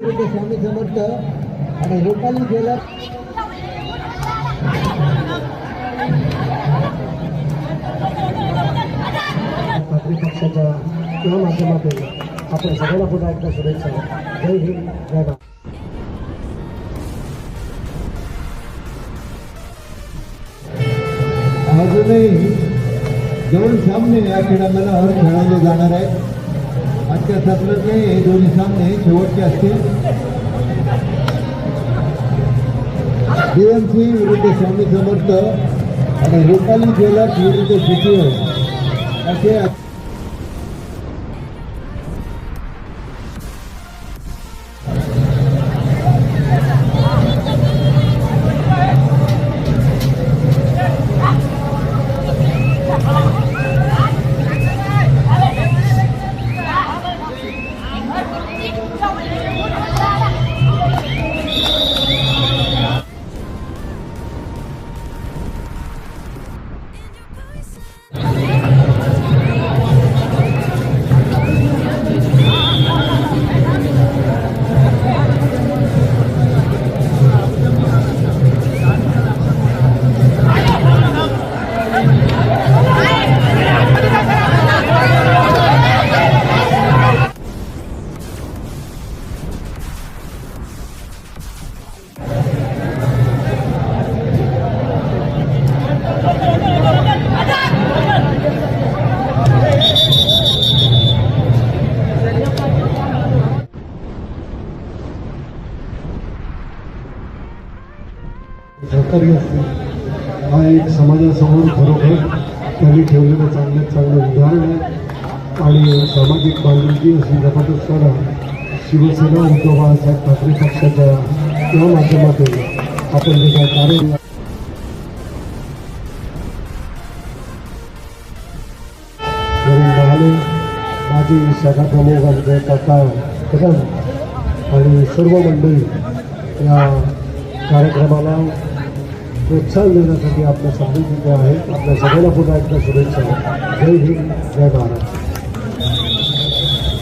स्वामी समर्थ आणि रुपाली ज्वेलर ठाकरे पक्षाच्या किंवा माध्यमातून आपण सगळ्यांना पुन्हा एकदा शुभेच्छा. जय हिंद, जय भारत. अजूनही दोन सामने या क्रीडांगणावर खेळवले जाणार आहेत. आजच्या सत्रातले हे दोन्ही सामने शेवटचे असतील. बीएमसी विरुद्ध स्वामी समर्थ आणि रुपाली ज्वेलर्स विरुद्ध सिटीओ असे सहकार्य असते. हा एक समाजासमोर खरोखर त्यांनी ठेवलेलं चांगलं उदाहरण आहे आणि सामाजिक बांधिलकी अशी जबरदस्त शिवसेना उद्धव बाळासाहेब ठाकरे पक्षाच्या किंवा माध्यमातून आपण जे काय कार्य म्हणाले माजी शाखा प्रमुख आमचे काका कदम आणि सर्व मंडळी या कार्यक्रमाला प्रोत्साहन देण्यासाठी आपल्या समजून दिले आहेत. आपल्या सगळ्यांना पुन्हा एकदा शुभेच्छा. जय हिंद, जय भारत.